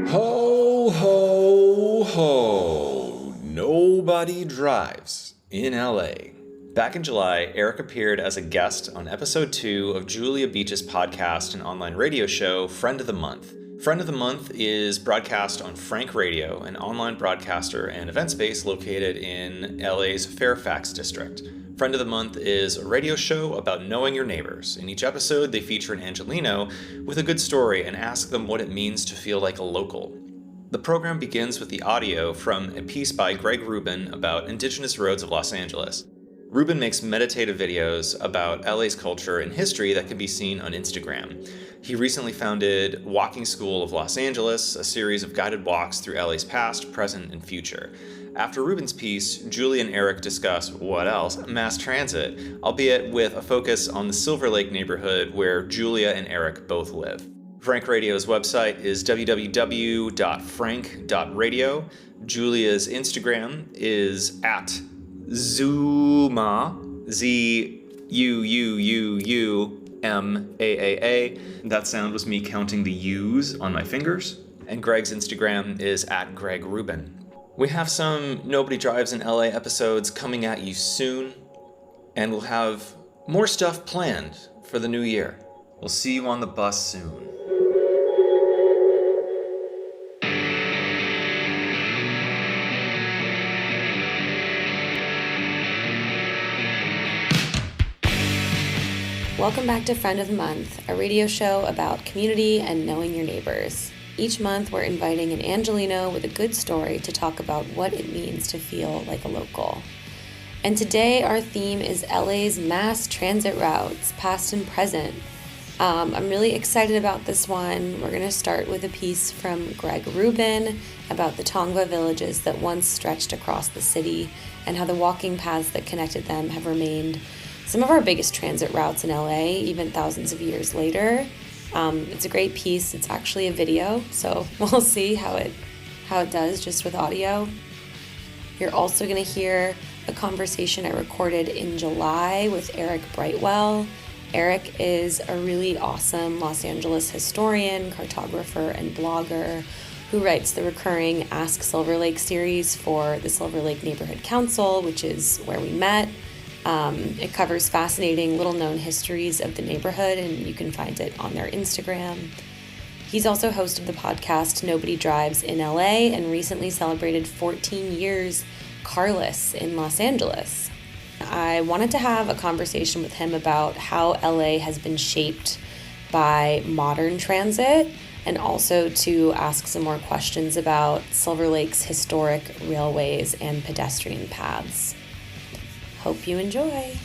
Ho, ho, ho. Nobody drives in LA. Back in July, Eric appeared as a guest on episode 2 of Julia Beach's podcast and online radio show, Friend of the Month. Friend of the Month is broadcast on Frank Radio, an online broadcaster and event space located in LA's Fairfax district. Friend of the Month is a radio show about knowing your neighbors. In each episode, they feature an Angeleno with a good story and ask them what it means to feel like a local. The program begins with the audio from a piece by Greg Ruben about indigenous roads of Los Angeles. Ruben makes meditative videos about LA's culture and history that can be seen on Instagram. He recently founded Walking School of Los Angeles, a series of guided walks through LA's past, present, and future. After Ruben's piece, Julie and Eric discuss, what else? Mass transit, albeit with a focus on the Silver Lake neighborhood where Julia and Eric both live. Frank Radio's website is www.frank.radio. Julia's Instagram is at Zuma, Z-U-U-U-U-M-A-A-A. That sound was me counting the U's on my fingers. And Greg's Instagram is at Greg Ruben. We have some Nobody Drives in LA episodes coming at you soon, and we'll have more stuff planned for the new year. We'll see you on the bus soon. Welcome back to Friend of the Month, a radio show about community and knowing your neighbors. Each month, we're inviting an Angeleno with a good story to talk about what it means to feel like a local. And today, our theme is LA's mass transit routes, past and present. I'm really excited about this one. We're going to start with a piece from Greg Ruben about the Tongva villages that once stretched across the city and how the walking paths that connected them have remained some of our biggest transit routes in LA, even thousands of years later. It's a great piece. It's actually a video, so we'll see how it does just with audio. You're also going to hear a conversation I recorded in July with Eric Brightwell. Eric is a really awesome Los Angeles historian, cartographer, and blogger who writes the recurring Ask Silver Lake series for the Silver Lake Neighborhood Council, which is where we met. It covers fascinating little-known histories of the neighborhood, and you can find it on their Instagram. He's also host of the podcast Nobody Drives in LA and recently celebrated 14 years carless in Los Angeles. I wanted to have a conversation with him about how LA has been shaped by modern transit and also to ask some more questions about Silver Lake's historic railways and pedestrian paths. Hope you enjoy.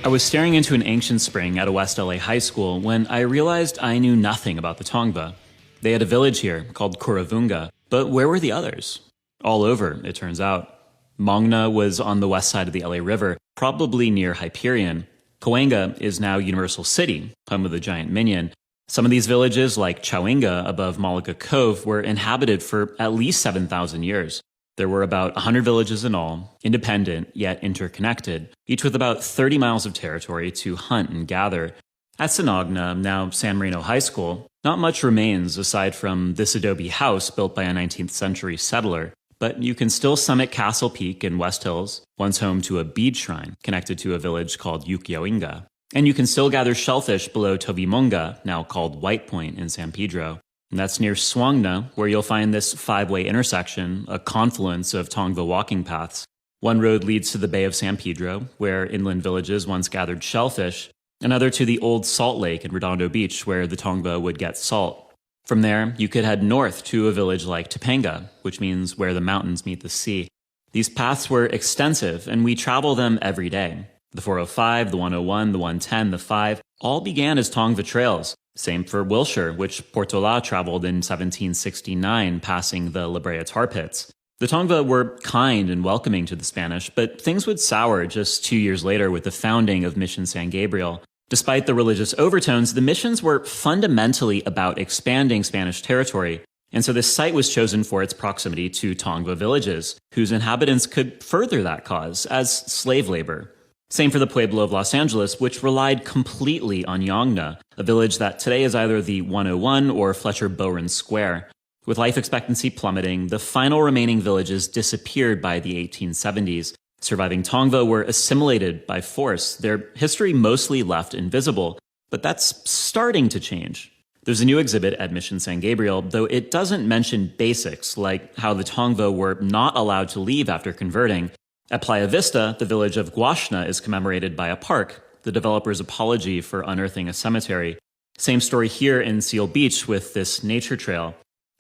I was staring into an ancient spring at a West LA high school when I realized I knew nothing about the Tongva. They had a village here called Kurravunga, but where were the others? All over, it turns out. Mongna was on the west side of the LA River, probably near Hyperion. Cahuenga is now Universal City, home of the giant minion. Some of these villages, like Chowinga above Malaga Cove, were inhabited for at least 7,000 years. There were about 100 villages in all, independent yet interconnected, each with about 30 miles of territory to hunt and gather. At Sinagna, now San Marino High School, not much remains aside from this adobe house built by a 19th century settler. But you can still summit Castle Peak in West Hills, once home to a bead shrine connected to a village called Yukyawinga. And you can still gather shellfish below Tovimonga, now called White Point in San Pedro. And that's near Swangna, where you'll find this 5-way intersection, a confluence of Tongva walking paths. One road leads to the Bay of San Pedro, where inland villages once gathered shellfish. Another to the old salt lake in Redondo Beach, where the Tongva would get salt. From there, you could head north to a village like Topanga, which means where the mountains meet the sea. These paths were extensive, and we travel them every day. The 405, the 101, the 110, the 5, all began as Tongva trails. Same for Wilshire, which Portola traveled in 1769, passing the La Brea tar pits. The Tongva were kind and welcoming to the Spanish, but things would sour just 2 years later with the founding of Mission San Gabriel. Despite the religious overtones, the missions were fundamentally about expanding Spanish territory, and so this site was chosen for its proximity to Tongva villages, whose inhabitants could further that cause as slave labor. Same for the Pueblo of Los Angeles, which relied completely on Yongna, a village that today is either the 101 or Fletcher Bowen Square. With life expectancy plummeting, the final remaining villages disappeared by the 1870s. Surviving Tongva were assimilated by force, their history mostly left invisible, but that's starting to change. There's a new exhibit at Mission San Gabriel, though it doesn't mention basics like how the Tongva were not allowed to leave after converting. At Playa Vista, the village of Guaxna is commemorated by a park, the developer's apology for unearthing a cemetery. Same story here in Seal Beach with this nature trail.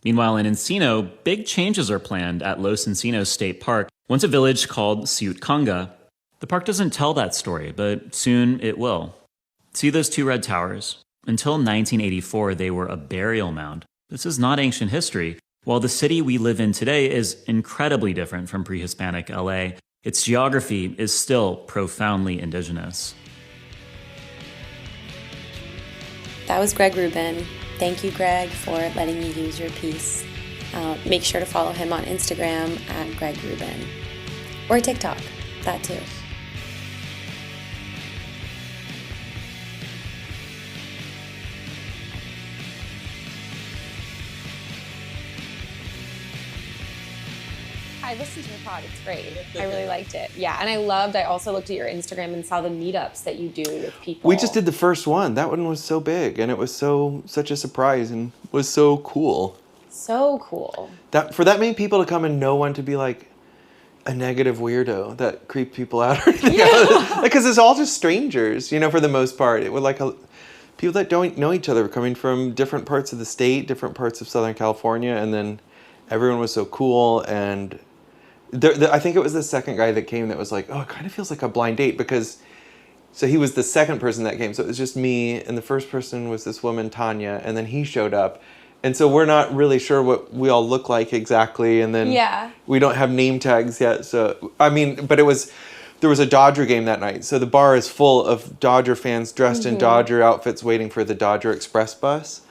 Meanwhile, in Encino, big changes are planned at Los Encinos State Park, once a village called Siutcanga. The park doesn't tell that story, but soon it will. See those two red towers? Until 1984, they were a burial mound. This is not ancient history. While the city we live in today is incredibly different from pre-Hispanic LA, its geography is still profoundly indigenous. That was Greg Ruben. Thank you, Greg, for letting me use your piece. Make sure to follow him on Instagram at Greg Ruben. Or TikTok, that too. I listened to your pod. It's great. I really liked it. Yeah, and I also looked at your Instagram and saw the meetups that you do with people. We just did the first one. That one was so big, and it was such a surprise and was so cool. So cool. That for that many people to come and no one to be like a negative weirdo that creeped people out or anything. Yeah. Because it's all just strangers, for the most part. It was like people that don't know each other coming from different parts of the state, different parts of Southern California, and then everyone was so cool. And I think it was the second guy that came that was like, oh, it kind of feels like a blind date because, so he was the second person that came. So it was just me, and the first person was this woman, Tanya, and then he showed up. And so we're not really sure what we all look like exactly. And then we don't have name tags yet. So, but there was a Dodger game that night. So the bar is full of Dodger fans dressed in Dodger outfits waiting for the Dodger Express bus.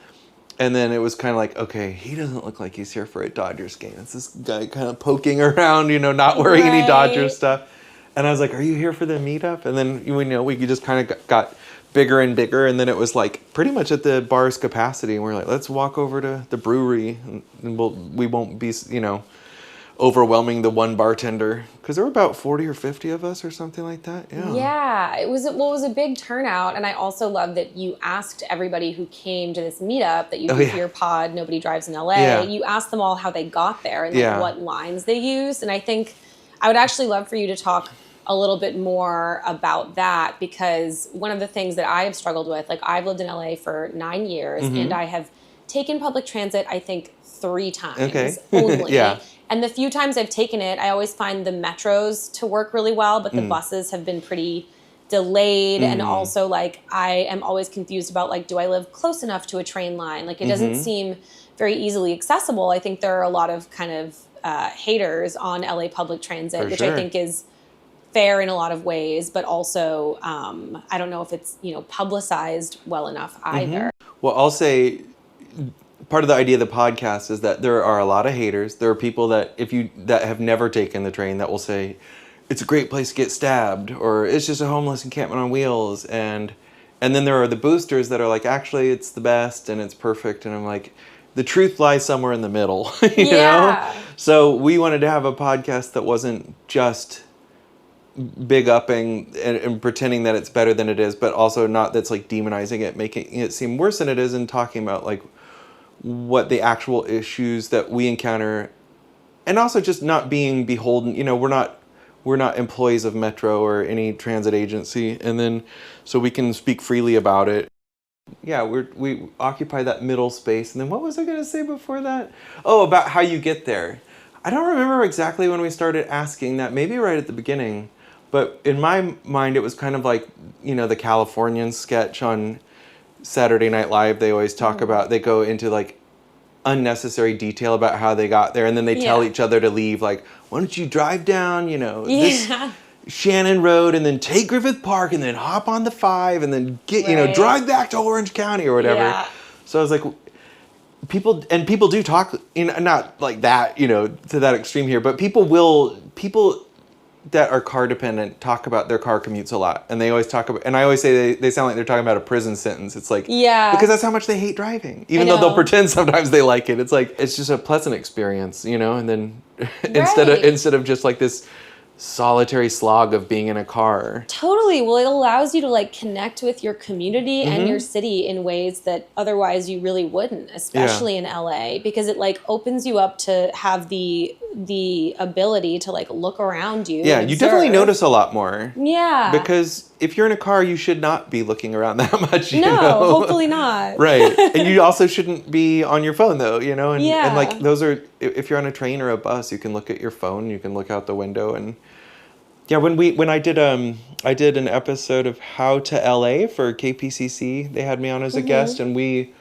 And then it was kind of like, okay, he doesn't look like he's here for a Dodgers game. It's this guy kind of poking around, not wearing any Dodgers stuff. And I was like, are you here for the meetup? And then, we just kind of got bigger and bigger. And then it was like pretty much at the bar's capacity. And we're like, let's walk over to the brewery and we won't be, overwhelming the one bartender. Because there were about 40 or 50 of us or something like that. Yeah, it was a big turnout. And I also love that you asked everybody who came to this meetup that you do for your pod, Nobody Drives in LA. Yeah. You asked them all how they got there and what lines they used. And I think I would actually love for you to talk a little bit more about that, because one of the things that I have struggled with, like I've lived in LA for 9 years and I have taken public transit, I think 3 times only. And the few times I've taken it, I always find the metros to work really well, but the buses have been pretty delayed. And also, like, I am always confused about, like, do I live close enough to a train line? Like, it doesn't seem very easily accessible. I think there are a lot of kind of haters on LA public transit, which I think is fair in a lot of ways, but also I don't know if it's, publicized well enough either. Well, I'll say part of the idea of the podcast is that there are a lot of haters. There are people that that have never taken the train that will say it's a great place to get stabbed, or it's just a homeless encampment on wheels, and then there are the boosters that are like, actually it's the best and it's perfect, and I'm like, the truth lies somewhere in the middle. you know? So we wanted to have a podcast that wasn't just big upping and pretending that it's better than it is, but also not that's like demonizing it, making it seem worse than it is, and talking about like what the actual issues that we encounter, and also just not being beholden. We're not employees of Metro or any transit agency, and then so we can speak freely about it. Yeah, we occupy that middle space. And then what was I going to say before that? Oh, about how you get there. I don't remember exactly when we started asking that, maybe right at the beginning. But in my mind, it was kind of like, the Californian sketch on Saturday Night Live. They always talk about, they go into like unnecessary detail about how they got there. And then they tell each other to leave. Like, why don't you drive down, Shannon Road and then take Griffith Park and then hop on the 5 and then get, drive back to Orange County or whatever. Yeah. So I was like, people do talk, not like that, to that extreme here, but people that are car dependent talk about their car commutes a lot. And they always talk about, and I always say they sound like they're talking about a prison sentence. It's like, because that's how much they hate driving, even though they'll pretend sometimes they like it. It's like, it's just a pleasant experience, and then instead of just like this solitary slog of being in a car. Totally. Well, it allows you to like connect with your community and your city in ways that otherwise you really wouldn't, especially in LA, because it like opens you up to have the ability to like look around you. Yeah, you definitely notice a lot more. Yeah. Because if you're in a car, you should not be looking around that much. No, hopefully not. Right. And you also shouldn't be on your phone though, and like those are, if you're on a train or a bus, you can look at your phone, you can look out the window. And yeah, when I did an episode of How to LA for KPCC, they had me on as a guest, and we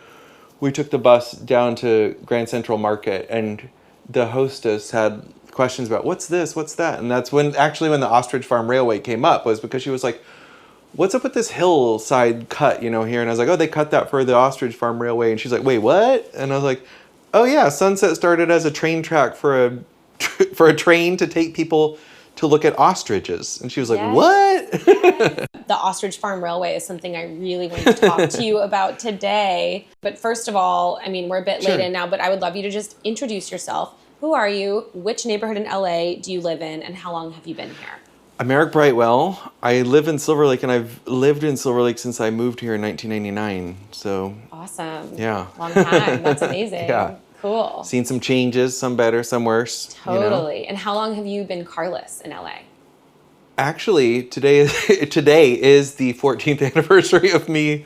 took the bus down to Grand Central Market, and the hostess had questions about what's this, what's that, and that's when the Ostrich Farm Railway came up, was because she was like, what's up with this hillside cut, here? And I was like, oh, they cut that for the Ostrich Farm Railway. And she's like, wait, what? And I was like, oh yeah, Sunset started as a train track for a train to take people to look at ostriches. And she was like, what? The Ostrich Farm Railway is something I really want to talk to you about today. But first of all, I mean, we're a bit late in now, but I would love you to just introduce yourself. Who are you? Which neighborhood in LA do you live in? And how long have you been here? I'm Eric Brightwell. I live in Silver Lake, and I've lived in Silver Lake since I moved here in 1999. So awesome. Yeah. Long time. That's amazing. Yeah. Cool. Seen some changes, some better, some worse. Totally. And how long have you been carless in LA? Actually, today is the 14th anniversary of me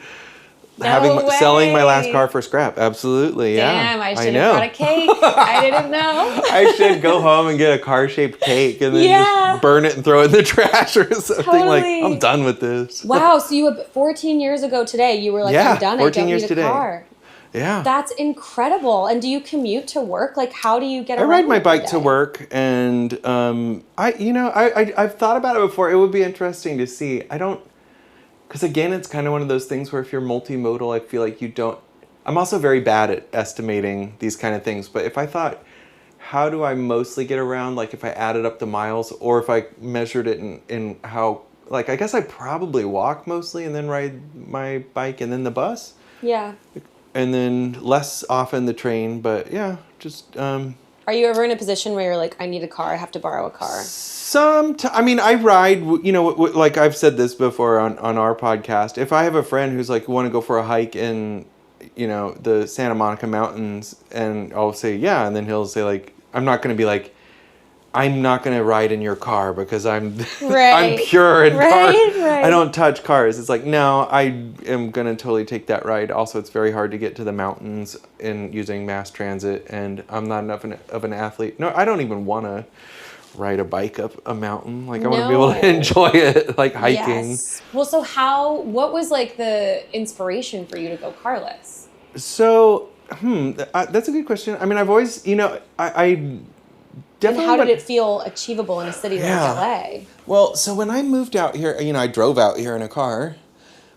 selling my last car for scrap. Absolutely, yeah. Damn, I should have brought a cake. I didn't know. I should go home and get a car-shaped cake and then just burn it and throw it in the trash or something. Totally. Like, I'm done with this. Wow, so you 14 years ago today, you were like, I'm done, I don't need a car. Yeah. That's incredible. And do you commute to work? Like, how do you get around? I ride my bike to work, and I've thought about it before. It would be interesting to see. Because again, it's kind of one of those things where if you're multimodal, I feel like you don't. I'm also very bad at estimating these kind of things. But if I thought, how do I mostly get around? Like if I added up the miles, or if I measured it in how, like I guess I probably walk mostly and then ride my bike and then the bus. Yeah. And then less often the train, but yeah, just. Are you ever in a position where you're like, I need a car, I have to borrow a car? I ride, like I've said this before on our podcast. If I have a friend who's like, want to go for a hike in, the Santa Monica Mountains, and I'll say, yeah. And then he'll say like, I'm not going to be like, I'm not going to ride in your car because I'm I'm pure and I don't touch cars. It's like, no, I am going to totally take that ride. Also, it's very hard to get to the mountains in using mass transit, and I'm not enough of an athlete. No, I don't even want to ride a bike up a mountain. Like I want to be able to enjoy it, like hiking. Yes. Well, so what was like the inspiration for you to go carless? So, that's a good question. I mean, I've always, I definitely. And how did it feel achievable in a city like LA? Well, so when I moved out here, I drove out here in a car.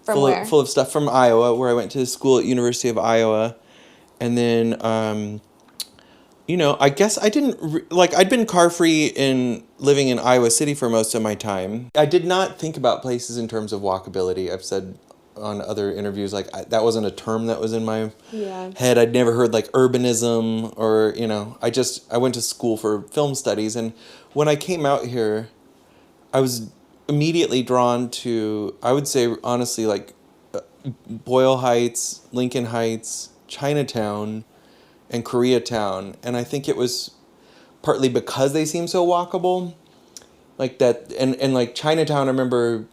From where? Full of stuff from Iowa, where I went to school at University of Iowa. And then, I guess I didn't, I'd been car-free in living in Iowa City for most of my time. I did not think about places in terms of walkability. I've said on other interviews, that wasn't a term that was in my head. I'd never heard urbanism or, I went to school for film studies. And when I came out here, I was immediately drawn to, I would say, honestly, Boyle Heights, Lincoln Heights, Chinatown, and Koreatown. And I think it was partly because they seem so walkable. Like that, and Chinatown, I remember,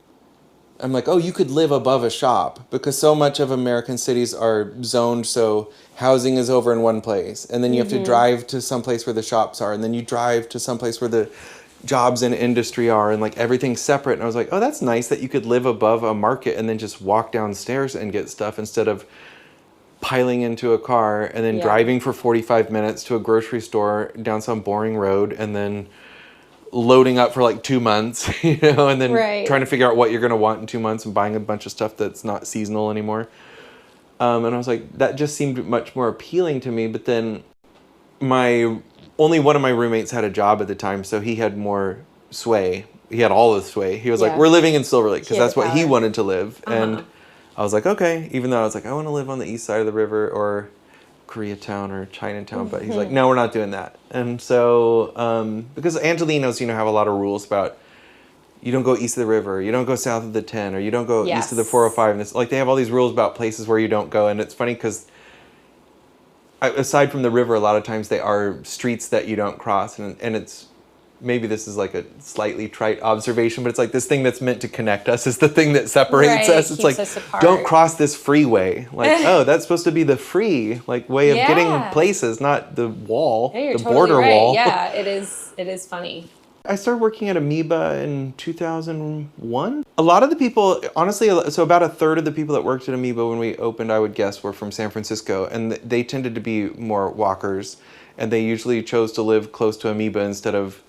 I'm like, oh, you could live above a shop, because so much of American cities are zoned so housing is over in one place, and then you have to drive to some place where the shops are, and then you drive to some place where the jobs and industry are, and everything's separate. And I was like, oh, that's nice that you could live above a market and then just walk downstairs and get stuff instead of piling into a car and then driving for 45 minutes to a grocery store down some boring road and then loading up for like 2 months, you know, and then Right. trying to figure out what you're going to want in 2 months and buying a bunch of stuff that's not seasonal anymore. And I was like, that just seemed much more appealing to me. But then only one of my roommates had a job at the time, so he had more sway. He had all the sway. He was like, we're living in Silver Lake, because that's what he wanted to live. And I was like, okay, even though I was like, I want to live on the east side of the river or Koreatown or Chinatown, but he's like, no, we're not doing that. And so, because Angelenos, you know, have a lot of rules about, you don't go east of the river, you don't go south of the 10, or you don't go east of the 405. And it's like, they have all these rules about places where you don't go. And it's funny because aside from the river, a lot of times they are streets that you don't cross. And it's, maybe this is like a slightly trite observation, but it's like this thing that's meant to connect us is the thing that separates us. It's like, don't cross this freeway. Like, oh, that's supposed to be the free like way of getting places, not the wall, the totally border wall. Yeah, it is funny. I started working at Amoeba in 2001. A lot of the people, honestly, so about a third of the people that worked at Amoeba when we opened, I would guess, were from San Francisco, and they tended to be more walkers, and they usually chose to live close to Amoeba instead of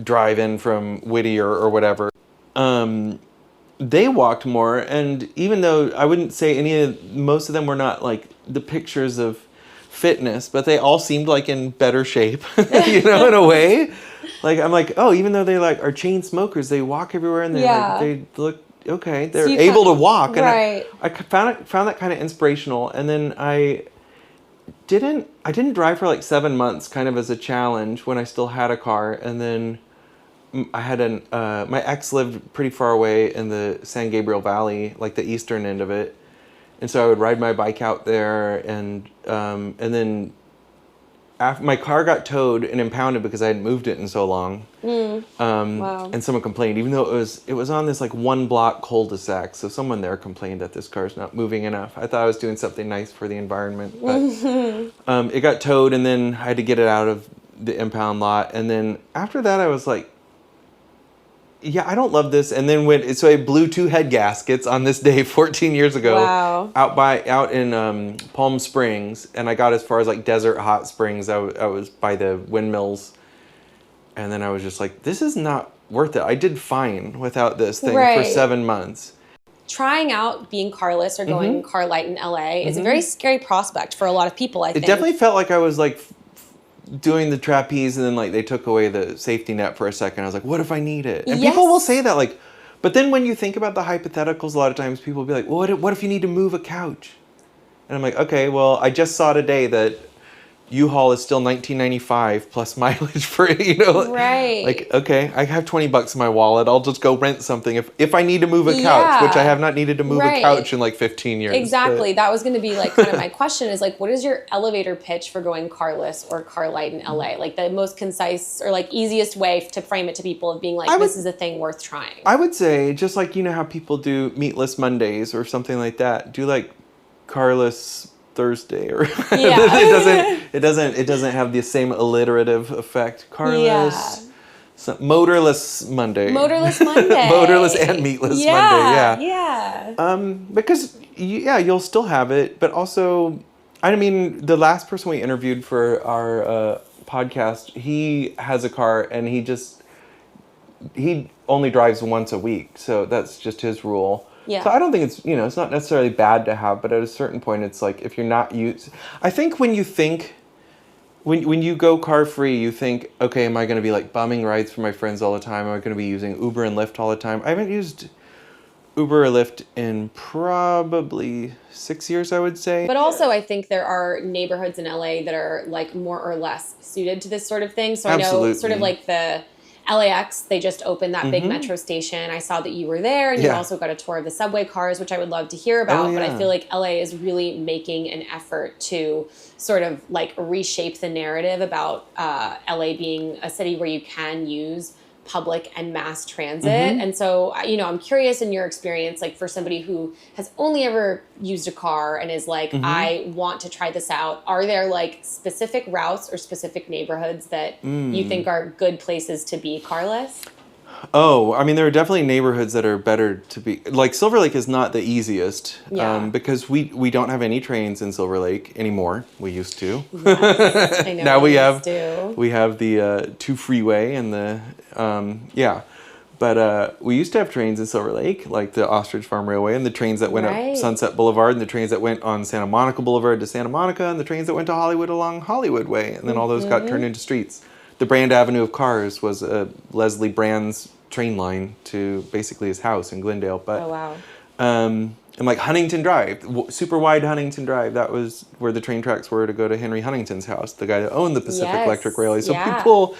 drive in from Whittier or whatever. They walked more, and even though I wouldn't say most of them were not like the pictures of fitness, but they all seemed like in better shape, you know, in a way. Like, I'm like, oh, even though they like are chain smokers, they walk everywhere and they look okay. They're able to walk. And I found that kind of inspirational. And then I didn't drive for like 7 months, kind of as a challenge when I still had a car. And then I had my ex lived pretty far away in the San Gabriel Valley, like the eastern end of it. And so I would ride my bike out there, and then after my car got towed and impounded because I hadn't moved it in so long. Wow. And someone complained, even though it was on this like 1 block cul-de-sac. So someone there complained that this car's not moving enough. I thought I was doing something nice for the environment, but it got towed, and then I had to get it out of the impound lot. And then after that, I was like, yeah, I don't love this. And then so I blew 2 head gaskets on this day 14 years ago. Wow. out in Palm Springs, and I got as far as like Desert Hot Springs. I was by the windmills, and then I was just like, this is not worth it. I did fine without this thing for 7 months. Trying out being carless or going car light in LA is a very scary prospect for a lot of people, I think. It definitely felt like I was like doing the trapeze, and then like they took away the safety net for a second. I was like, what if I need it? And people will say that, like, but then when you think about the hypotheticals, a lot of times people will be like, well, what if you need to move a couch? And I'm like, okay, well, I just saw today that U-Haul is still $19.95 plus mileage for it, you know? Right. Like, okay, I have $20 in my wallet. I'll just go rent something if I need to move a couch, which I have not needed to move a couch in like 15 years. Exactly. That was going to be like kind of my question is like, what is your elevator pitch for going carless or car light in LA? Like the most concise or like easiest way to frame it to people of being like, this is a thing worth trying. I would say just like, you know how people do meatless Mondays or something like that. Do like carless Thursday, or it doesn't have the same alliterative effect. Carless, motorless Monday. Motorless Monday. Motorless and meatless Monday. Yeah. Because you'll still have it, but also, I mean, the last person we interviewed for our podcast, he has a car, and he only drives once a week, so that's just his rule. Yeah. So I don't think it's not necessarily bad to have, but at a certain point, it's like if you're not I think when you go car free, you think, okay, am I going to be like bumming rides for my friends all the time? Am I going to be using Uber and Lyft all the time? I haven't used Uber or Lyft in probably 6 years, I would say. But also, I think there are neighborhoods in LA that are like more or less suited to this sort of thing. So I know sort of like the LAX, they just opened that big metro station. I saw that you were there, and you also got a tour of the subway cars, which I would love to hear about. But I feel like LA is really making an effort to sort of like reshape the narrative about LA being a city where you can use public and mass transit. And so, I'm curious in your experience, like for somebody who has only ever used a car and is like, I want to try this out. Are there like specific routes or specific neighborhoods that you think are good places to be carless? Oh, I mean, there are definitely neighborhoods that are better to be, like Silver Lake is not the easiest, because we don't have any trains in Silver Lake anymore. We used to. Yes, I know. Now we have do. the 2 freeway and the But we used to have trains in Silver Lake, like the Ostrich Farm Railway, and the trains that went up Sunset Boulevard, and the trains that went on Santa Monica Boulevard to Santa Monica, and the trains that went to Hollywood along Hollywood Way, and then all those got turned into streets. The Brand Avenue of Cars was Leslie Brand's train line to basically his house in Glendale. But, oh, wow. And like Huntington Drive, super wide Huntington Drive, that was where the train tracks were to go to Henry Huntington's house, the guy that owned the Pacific Electric Railway. So people,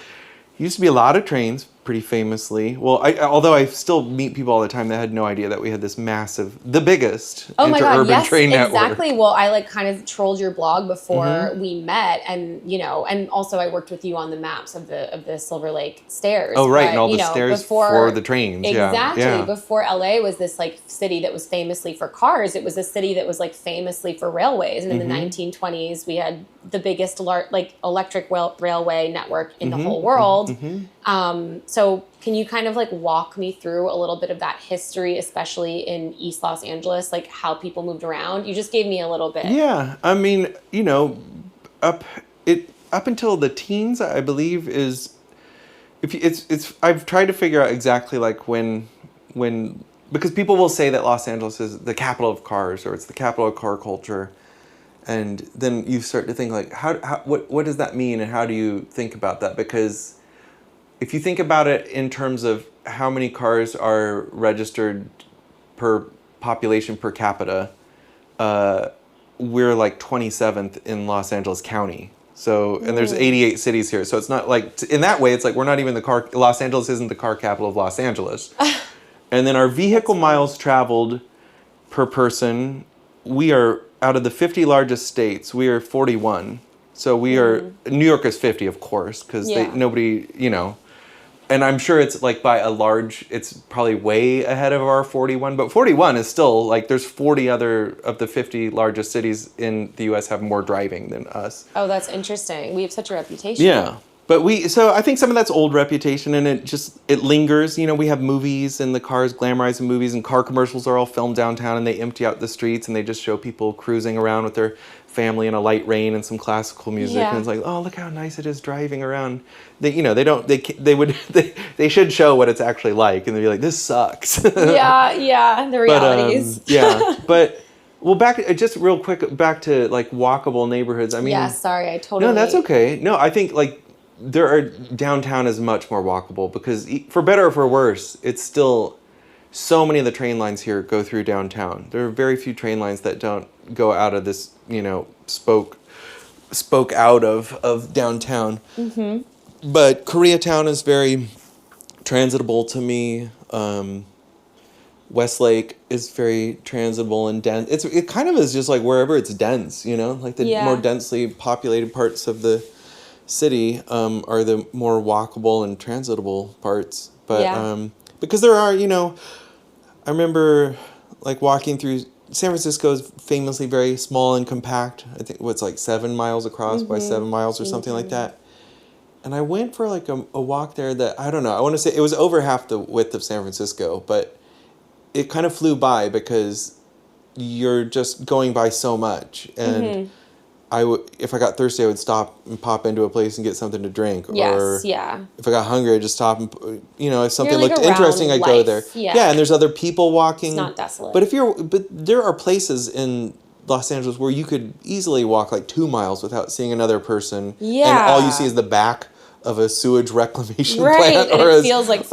used to be a lot of trains, pretty famously. Well, although I still meet people all the time that had no idea that we had this massive, the biggest interurban train network. Exactly. Well, I like kind of trolled your blog before we met, and and also I worked with you on the maps of the Silver Lake stairs. Oh, right, and all the stairs for the trains. Exactly. Yeah. Before LA was this like city that was famously for cars, it was a city that was like famously for railways. And in the 1920s, we had the biggest electric railway network in the whole world. So can you kind of like walk me through a little bit of that history, especially in East Los Angeles, like how people moved around? You just gave me a little bit. Yeah, I mean, up until the teens, I believe I've tried to figure out exactly like when because people will say that Los Angeles is the capital of cars or it's the capital of car culture. And then you start to think like, what does that mean, and how do you think about that? Because if you think about it in terms of how many cars are registered per population per capita, we're like 27th in Los Angeles County. So, and there's 88 cities here. So it's not like, in that way, it's like we're not even Los Angeles isn't the car capital of Los Angeles. And then our vehicle miles traveled per person, we are, out of the 50 largest states, we are 41. So we are, New York is 50, of course, because nobody, and I'm sure it's like it's probably way ahead of our 41, but 41 is still like, there's 40 other of the 50 largest cities in the US have more driving than us. Oh, that's interesting. We have such a reputation. Yeah. But so I think some of that's old reputation, and it lingers. We have movies and the cars glamorizing movies, and car commercials are all filmed downtown, and they empty out the streets and they just show people cruising around with their family in a light rain and some classical music, and it's like, oh, look how nice it is driving around. They should show what it's actually like, and they'd be like, this sucks. The realities. But well, just real quick, back to like walkable neighborhoods. I mean, sorry, I totally. No, that's okay. No, I think like downtown is much more walkable because for better or for worse, it's still so many of the train lines here go through downtown. There are very few train lines that don't go out of this, spoke out of downtown. But Koreatown is very transitable to me. Westlake is very transitable and dense. It kind of is just like wherever it's dense, like the more densely populated parts of the city are the more walkable and transitable parts. But because there are, I remember like walking through San Francisco is famously very small and compact. I think what's like 7 miles across by 7 miles or something like that. And I went for like a walk there that, I don't know, I want to say it was over half the width of San Francisco, but it kind of flew by because you're just going by so much. And if I got thirsty, I would stop and pop into a place and get something to drink. Or if I got hungry, I'd just stop and, if something looked interesting, I'd go there. Yeah, and there's other people walking. It's not desolate. But there are places in Los Angeles where you could easily walk like 2 miles without seeing another person. Yeah. And all you see is the back of a sewage reclamation plant or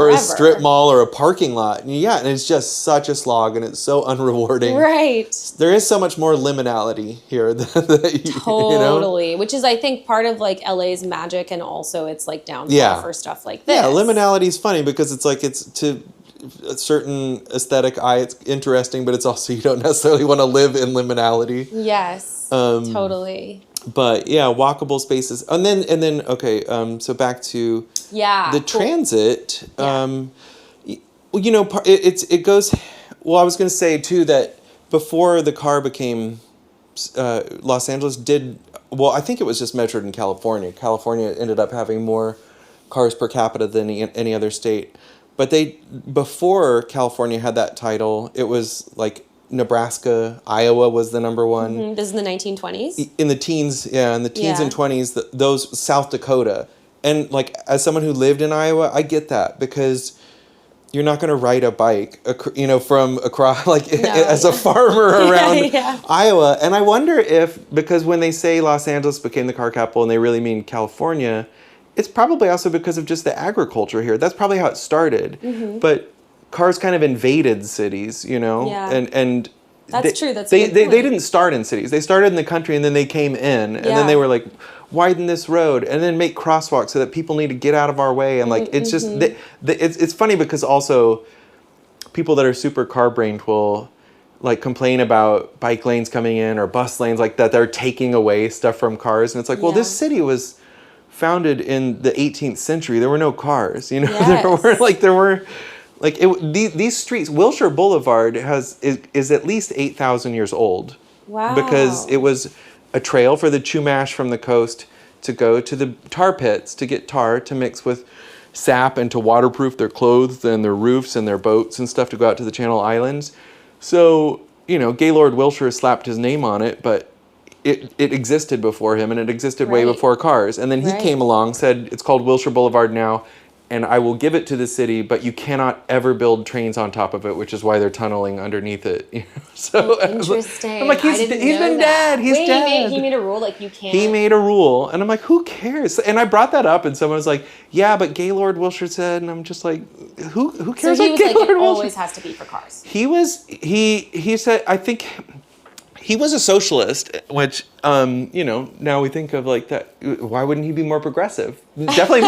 a strip mall or a parking lot. And it's just such a slog and it's so unrewarding. Right. There is so much more liminality here totally. Which is I think part of like LA's magic, and also it's like downfall for stuff like this. Yeah, liminality is funny because it's like it's to a certain aesthetic eye it's interesting, but it's also you don't necessarily want to live in liminality. Yes. Totally. But yeah, walkable spaces, and then okay. So back to the transit. It goes. Well, I was going to say too that before the car became, Los Angeles did. Well, I think it was just measured in California. California ended up having more cars per capita than any other state. But before California had that title, it was like Nebraska, Iowa was the number one. Mm-hmm. This is in the 1920s? In the teens, and 20s, those South Dakota. And like, as someone who lived in Iowa, I get that, because you're not going to ride a bike, from across, as a farmer around Iowa. And I wonder if, because when they say Los Angeles became the car capital and they really mean California, it's probably also because of just the agriculture here. That's probably how it started. Mm-hmm. But cars kind of invaded cities, Yeah. And that's true. They didn't start in cities. They started in the country, and then they came in, and then they were like, widen this road, and then make crosswalks so that people need to get out of our way. And like, it's just, it's funny, because also people that are super car brained will like complain about bike lanes coming in or bus lanes like that. They're taking away stuff from cars. And it's like, well, this city was founded in the 18th century. There were no cars, these streets, Wilshire Boulevard is at least 8,000 years old. Wow. Because it was a trail for the Chumash from the coast to go to the tar pits to get tar to mix with sap and to waterproof their clothes and their roofs and their boats and stuff to go out to the Channel Islands. So, Gaylord Wilshire slapped his name on it, but it existed before him, and it existed way before cars. And then he came along, said, it's called Wilshire Boulevard now, and I will give it to the city, but you cannot ever build trains on top of it, which is why they're tunneling underneath it. So interesting. I'm like, he's been dead. He's dead. He made a rule, like, you can't. He made a rule, and I'm like, who cares? And I brought that up, and someone was like, yeah, but Gaylord Wilshire said, and I'm just like, who cares? So he about was like, Gaylord it Wilshire? always has to be for cars. He said, I think he was a socialist, which, now we think of like that. Why wouldn't he be more progressive? Definitely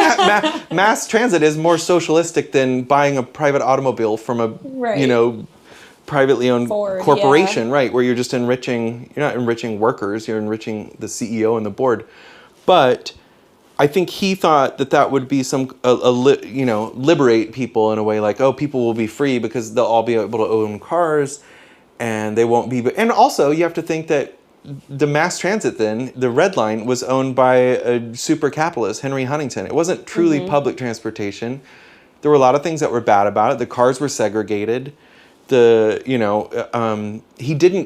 mass transit is more socialistic than buying a private automobile from a, privately owned Ford, corporation, right? Where you're just you're not enriching workers, you're enriching the CEO and the board. But I think he thought that would be liberate people in a way, like, oh, people will be free because they'll all be able to own cars. And they won't be, and also you have to think that the mass transit then, the Red Line, was owned by a super capitalist, Henry Huntington. It wasn't truly public transportation. There were a lot of things that were bad about it. The cars were segregated. He didn't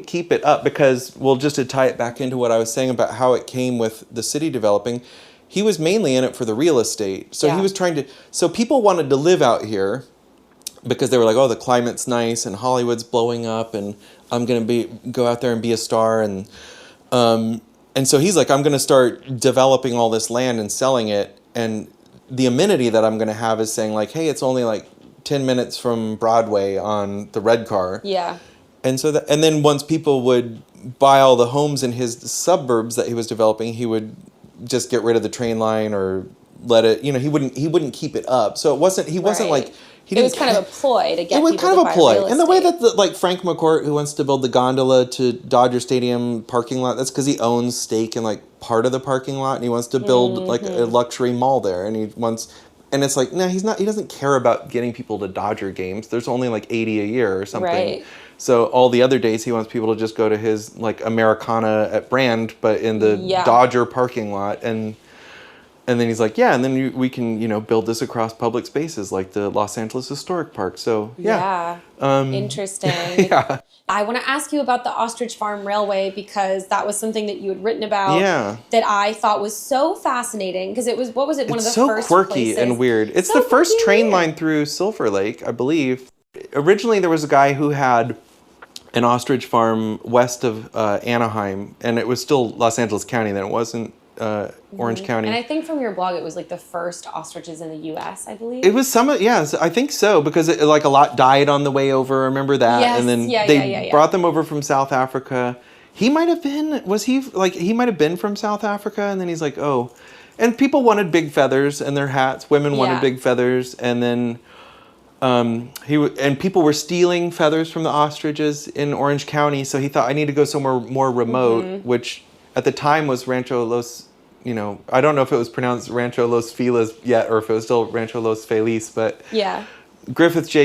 keep it up because, well, just to tie it back into what I was saying about how it came with the city developing, he was mainly in it for the real estate. So he was so people wanted to live out here, because they were like, oh, the climate's nice and Hollywood's blowing up and I'm going to go out there and be a star. And so he's like, I'm going to start developing all this land and selling it. And the amenity that I'm going to have is saying like, hey, it's only like 10 minutes from Broadway on the red car. Yeah. And and then once people would buy all the homes in his suburbs that he was developing, he would just get rid of the train line or let it, he wouldn't keep it up. So it wasn't like, it was kind of a ploy to get people to buy real estate. And the way that Frank McCourt, who wants to build the gondola to Dodger Stadium parking lot, that's because he owns stake in like part of the parking lot, and he wants to build like a luxury mall there, and it's like, no, he doesn't care about getting people to Dodger games. There's only like 80 a year or something. Right. So all the other days he wants people to just go to his like Americana at Brand, but in the Dodger parking lot. And then he's like, yeah, and then we can, build this across public spaces like the Los Angeles Historic Park. So, yeah. Interesting. Yeah. I want to ask you about the Ostrich Farm Railway, because that was something that you had written about that I thought was so fascinating, because it was, one of the first places. It's so quirky and weird. It's the first train line through Silver Lake, I believe. Originally, there was a guy who had an ostrich farm west of Anaheim, and it was still Los Angeles County then. It wasn't Orange County. And I think from your blog, it was like the first ostriches in the U.S., I believe. It was I think so, because a lot died on the way over. Remember that? Yes, and then they brought them over from South Africa. He might have been from South Africa, and then he's like, oh. And people wanted big feathers in their hats. Women wanted big feathers, and then people were stealing feathers from the ostriches in Orange County, so he thought, I need to go somewhere more remote, which at the time was Rancho Los, I don't know if it was pronounced Rancho Los Feliz yet, or if it was still Rancho Los Feliz, but J.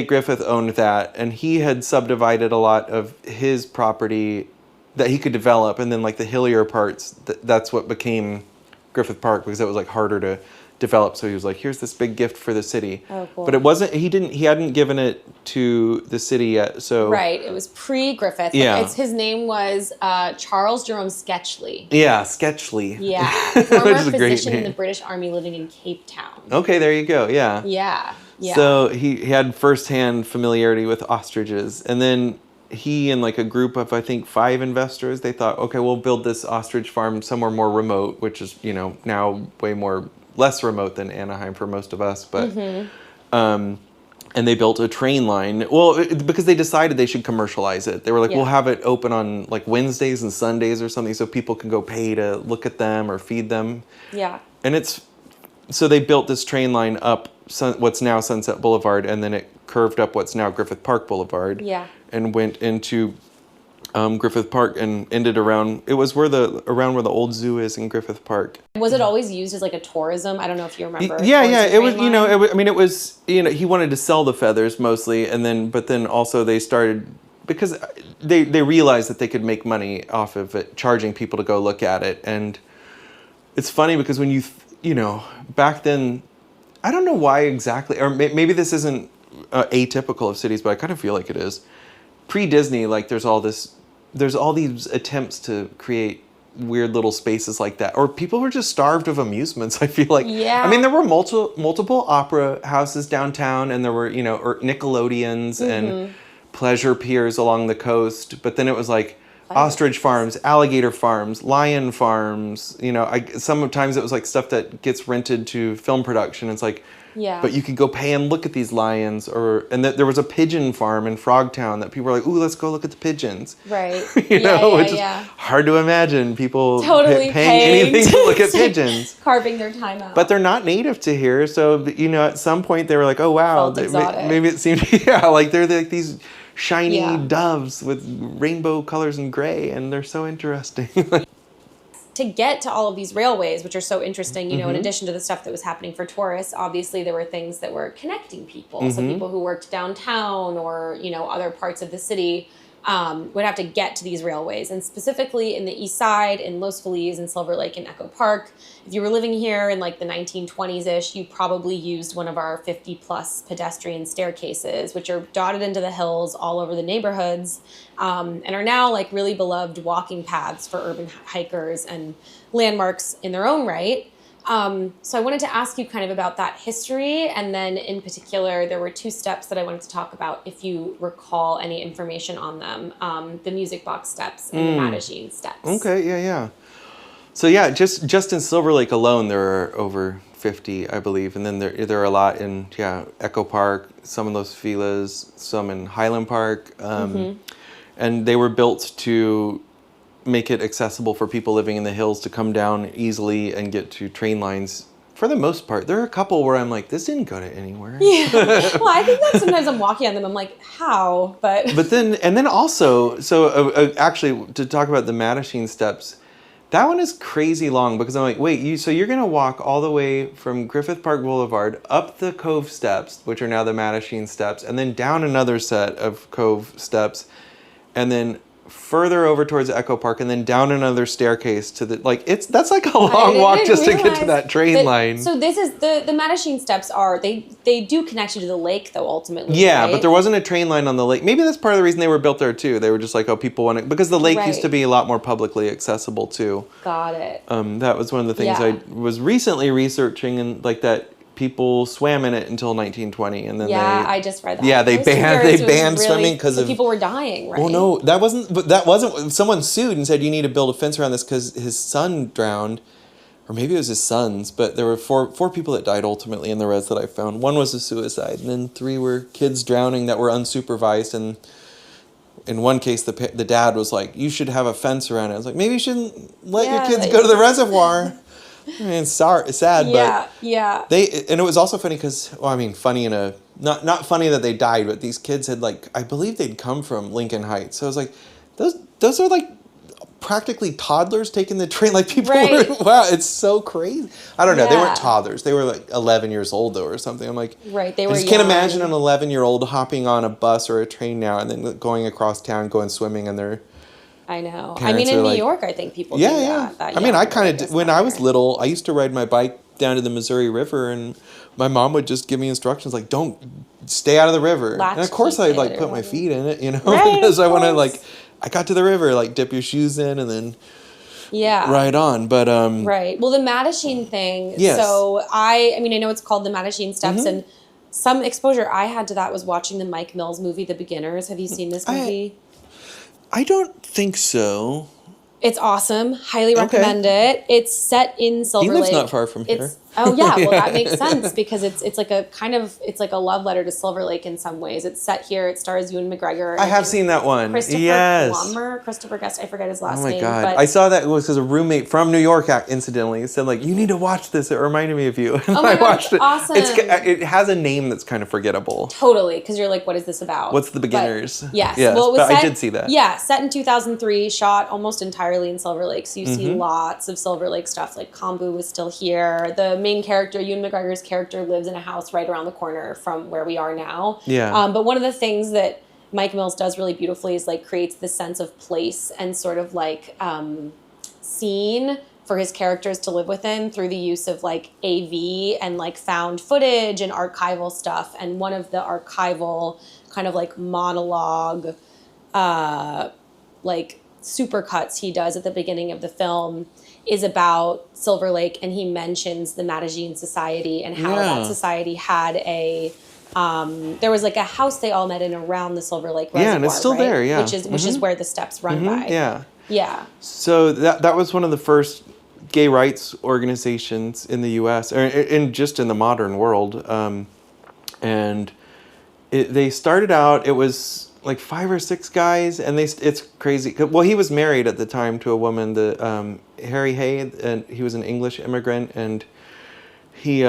Griffith owned that, and he had subdivided a lot of his property that he could develop, and then like the hillier parts, that's what became Griffith Park, because it was like harder to developed. So he was like, here's this big gift for the city. Oh, cool. But it wasn't, he hadn't given it to the city yet. So Right. It was pre-Griffith. Yeah. His name was Charles Jerome Sketchley. Yeah, Sketchley. Yeah. Which Former is a great physician in name. the British Army living in Cape Town. Okay, there you go. Yeah. Yeah. Yeah. So he had firsthand familiarity with ostriches. And then he and like a group of, I think, 5 investors, they thought, okay, we'll build this ostrich farm somewhere more remote, which is, you know, now way less remote than Anaheim for most of us. But, and they built a train line. Well, because they decided they should commercialize it. They were like, Yeah. we'll have it open on like Wednesdays and Sundays or something so people can go pay to look at them or feed them. Yeah. And so they built this train line up what's now Sunset Boulevard, and then it curved up what's now Griffith Park Boulevard. Yeah. And went into Griffith Park and ended around. It was where the old zoo is in Griffith Park. Was it always used as like a tourism? I don't know if you remember. Yeah. tourism It was. train You know. line? It was. You know, he wanted to sell the feathers mostly, but then also they started because they realized that they could make money off of it, charging people to go look at it. And it's funny because when back then, I don't know why exactly, or maybe this isn't atypical of cities, but I kind of feel like it is. Pre-Disney, like there's all these attempts to create weird little spaces like that, or people were just starved of amusements. I feel like, Yeah. I mean, there were multiple opera houses downtown, and there were or Nickelodeons and pleasure piers along the coast, but then it was like ostrich farms, alligator farms, lion farms. Sometimes it was like stuff that gets rented to film production. It's like, Yeah. but you could go pay and look at these lions, there was a pigeon farm in Frogtown that people were like, ooh, let's go look at the pigeons. Right. Which is hard to imagine people Totally paying anything to look at pigeons. Carving their time out. But they're not native to here, so at some point they were like, oh wow, Felt exotic. maybe it seemed like they're like these shiny doves with rainbow colors and gray, and they're so interesting. To get to all of these railways, which are so interesting, in addition to the stuff that was happening for tourists, obviously there were things that were connecting people. So people who worked downtown or, other parts of the city would have to get to these railways. And specifically in the East Side, in Los Feliz, and Silver Lake, and Echo Park, if you were living here in like the 1920s-ish, you probably used one of our 50-plus pedestrian staircases, which are dotted into the hills all over the neighborhoods, and are now like really beloved walking paths for urban hikers and landmarks in their own right. So I wanted to ask you kind of about that history, and then in particular, there were 2 steps that I wanted to talk about, if you recall any information on them, the music box steps and the Mattachine steps. Okay, yeah. So yeah, just in Silver Lake alone, there are over 50, I believe, and then there are a lot in Echo Park, some in Los Feliz, some in Highland Park, and they were built to make it accessible for people living in the hills to come down easily and get to train lines. For the most part, there are a couple where I'm like, this didn't go to anywhere. Yeah. Well, I think that sometimes I'm walking on them, I'm like, how? But then also, actually, to talk about the Mattachine steps, that one is crazy long because I'm like, wait, so you're gonna walk all the way from Griffith Park Boulevard up the Cove steps, which are now the Mattachine steps, and then down another set of Cove steps, and then further over towards Echo Park, and then down another staircase to that's like a long walk just to get to that train line. So this is the Mattachine steps they do connect you to the lake though ultimately. Yeah, right? but there wasn't a train line on the lake. Maybe that's part of the reason they were built there too. They were just like, oh, people want to, because the lake used to be a lot more publicly accessible too. Got it. That was one of the things I was recently researching, and like that people swam in it until 1920, and then I just read that. Yeah, they banned swimming because people were dying, right? Well, no, that wasn't. Someone sued and said you need to build a fence around this because his son drowned, or maybe it was his sons. But there were four people that died ultimately in the res that I found. One was a suicide, and then 3 were kids drowning that were unsupervised. And in one case, the dad was like, "You should have a fence around it." I was like, "Maybe you shouldn't let your kids go to the reservoir." I mean, it's sad, but and it was also funny because, funny in a, not funny that they died, but these kids had I believe they'd come from Lincoln Heights. So I was like, those are like practically toddlers taking the train. Like people were, wow, it's so crazy. I don't know. They weren't toddlers. They were like 11 years old though or something. I'm like, they were I just can't imagine an 11-year-old hopping on a bus or a train now and then going across town, going swimming, and they're, I know. I mean, in New York, I think people do that. I mean, I kind of, when I was little, I used to ride my bike down to the Missouri River, and my mom would just give me instructions like, don't stay out of the river. And of course I like put my feet in it, you know, right, because I want to like, I got to the river, like dip your shoes in and then ride on. But right. Well, the Mattachine thing. Yes. So I mean, I know it's called the Mattachine Steps, and some exposure I had to that was watching the Mike Mills movie, The Beginners. Have you seen this movie? I don't think so. It's awesome. Highly recommend it. It's set in Silver Lake. He lives not far from here. Oh yeah, well that makes sense because it's like a kind of it's like a love letter to Silver Lake in some ways. It's set here. It stars Ewan McGregor. I have seen that one. Christopher Guest. I forget his last name. Oh my god! But I saw that it was because a roommate from New York incidentally said like, you need to watch this. It reminded me of you. And I watched it. Awesome. It has a name that's kind of forgettable. Totally, because you're like, what is this about? What's The Beginners? But, yes. Well, it was I did see that. Yeah, set in 2003, shot almost entirely in Silver Lake. So you see lots of Silver Lake stuff. Like Kombu was still here. The main character, Ewan McGregor's character, lives in a house right around the corner from where we are now. Yeah. But one of the things that Mike Mills does really beautifully is like creates this sense of place and sort of like scene for his characters to live within through the use of like AV and like found footage and archival stuff. And one of the archival kind of like monologue, like supercuts he does at the beginning of the film is about Silver Lake, and he mentions the Mattachine Society and how that society had a there was like a house they all met in around the Silver Lake Reservoir. Yeah, and it's still there, yeah. Which is where the steps run by. Yeah. Yeah. So that was one of the first gay rights organizations in the U.S. or just in the modern world, and they started out. It was like 5 or 6 guys, and it's crazy. Well, he was married at the time to a woman, Harry Hay, and he was an English immigrant, and he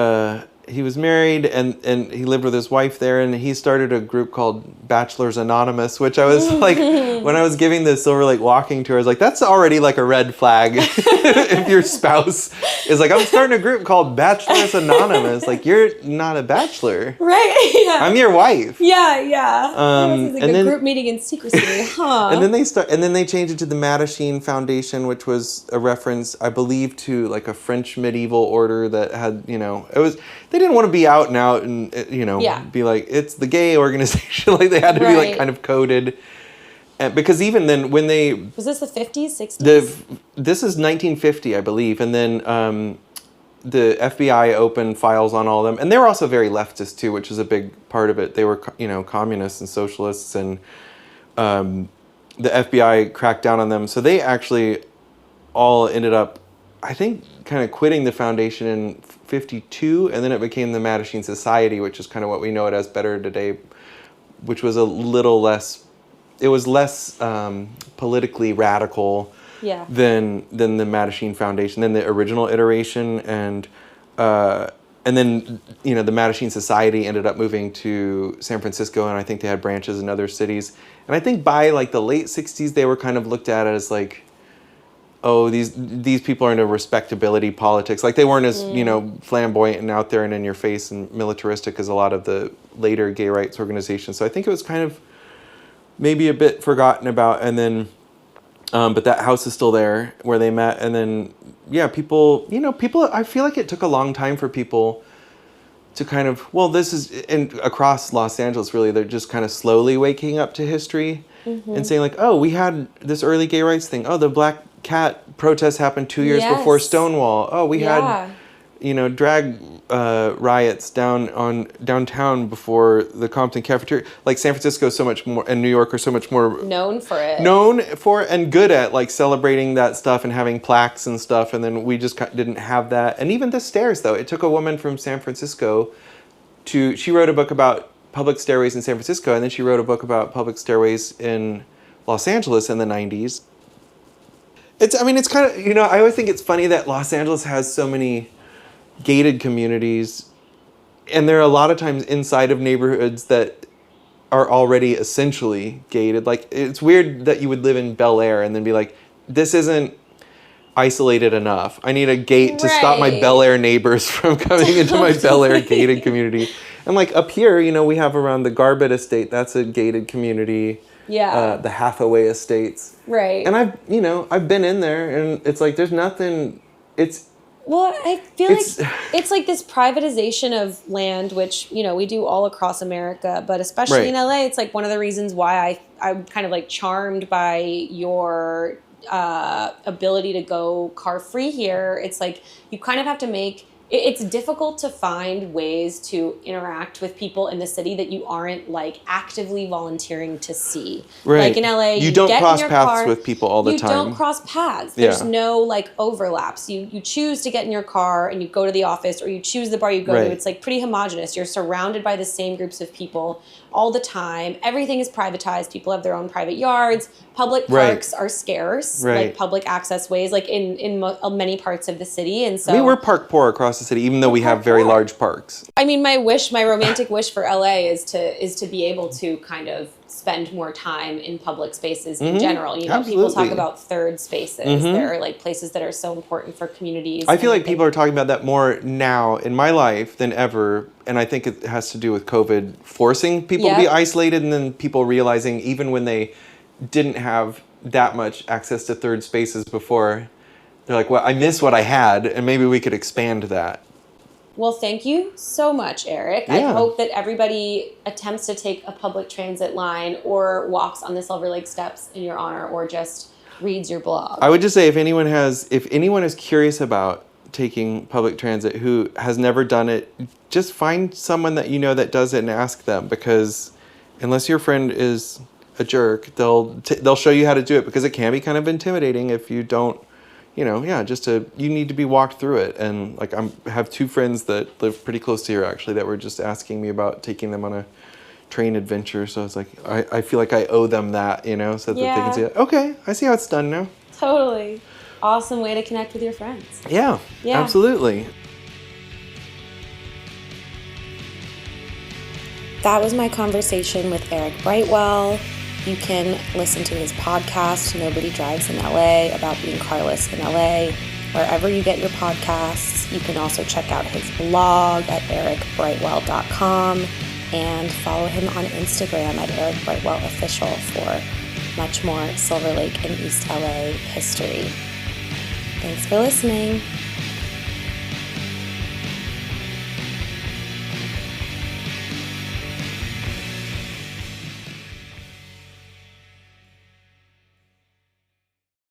was married and he lived with his wife there, and he started a group called Bachelors Anonymous, which I was like, when I was giving the Silver Lake walking tour, I was like, that's already like a red flag if your spouse is like, I'm starting a group called Bachelors Anonymous. Like, you're not a bachelor. Right, yeah. I'm your wife. Yeah, yeah. This is like and a then, group meeting in secrecy, huh? And then they changed it to the Mattachine Foundation, which was a reference, I believe, to like a French medieval order that had, they didn't want to be out and out and, be like, it's the gay organization. Like, they had to be like kind of coded. And because even then when they... Was this the 50s, 60s? This is 1950, I believe. And then the FBI opened files on all of them. And they were also very leftist too, which is a big part of it. They were, communists and socialists, and the FBI cracked down on them. So they actually all ended up, I think, kind of quitting the foundation in 52, and then it became the Mattachine Society, which is kind of what we know it as better today, which was a little less, it was less politically radical than the Mattachine Foundation, than the original iteration, and then the Mattachine Society ended up moving to San Francisco, and I think they had branches in other cities, and I think by like the late 60s they were kind of looked at as like, oh, these people are into respectability politics. Like, they weren't as, flamboyant and out there and in your face and militaristic as a lot of the later gay rights organizations. So I think it was kind of maybe a bit forgotten about. And then, but that house is still there where they met. And then, people, I feel like it took a long time for people to kind of, across Los Angeles, really, they're just kind of slowly waking up to history and saying like, oh, we had this early gay rights thing. Oh, the Black Cat protest happened 2 years before Stonewall. Oh, we had, drag riots downtown before the Compton cafeteria. Like, San Francisco is so much more, and New York are so much more known for it and good at like celebrating that stuff and having plaques and stuff. And then we just didn't have that. And even the stairs, though, it took a woman from San Francisco she wrote a book about public stairways in San Francisco, and then she wrote a book about public stairways in Los Angeles in the 90s. It's kind of, I always think it's funny that Los Angeles has so many gated communities, and there are a lot of times inside of neighborhoods that are already essentially gated. Like, it's weird that you would live in Bel Air and then be like, this isn't isolated enough. I need a gate to stop my Bel Air neighbors from coming into my Bel Air gated community. And like up here, we have around the Garbett Estate, that's a gated community. Yeah. The Hathaway Estates. Right. And I've been in there, and it's like, there's nothing, it's Well, I feel like it's like this privatization of land, which, you know, we do all across America, but especially in LA, it's like one of the reasons why I'm kind of like charmed by your ability to go car free here. It's like you kind of have to make it's difficult to find ways to interact with people in the city that you aren't like actively volunteering to see. Right. Like in LA, you don't get cross in your paths car, with people all the time. You don't cross paths. There's no like overlaps. You choose to get in your car and you go to the office, or you choose the bar you go to. It's like pretty homogenous. You're surrounded by the same groups of people all the time. Everything is privatized. People have their own private yards. Public parks are scarce, like public access ways, like in many parts of the city. And so we're park poor across the city, even though we have very large parks. I mean, my romantic wish for LA is to be able to kind of spend more time in public spaces in general. You know, people talk about third spaces. There are like places that are so important for communities. I feel like people are talking about that more now in my life than ever. And I think it has to do with COVID forcing people to be isolated, and then people realizing even when they didn't have that much access to third spaces before, they're like, well, I miss what I had, and maybe we could expand that. Well, thank you so much, Eric. I hope that everybody attempts to take a public transit line or walks on the Silver Lake steps in your honor, or just reads your blog. I would just say if anyone is curious about taking public transit who has never done it, just find someone that you know that does it and ask them, because unless your friend is a jerk, they'll show you how to do it, because it can be kind of intimidating if you don't, you need to be walked through it. And like I have two friends that live pretty close to here actually that were just asking me about taking them on a train adventure. So it's like I feel like I owe them that, so that they can see it. Okay, I see how it's done now. Totally. Awesome way to connect with your friends. Yeah. Absolutely. That was my conversation with Eric Brightwell. You can listen to his podcast, Nobody Drives in LA, about being carless in LA, wherever you get your podcasts. You can also check out his blog at ericbrightwell.com and follow him on Instagram at ericbrightwellofficial for much more Silver Lake and East LA history. Thanks for listening.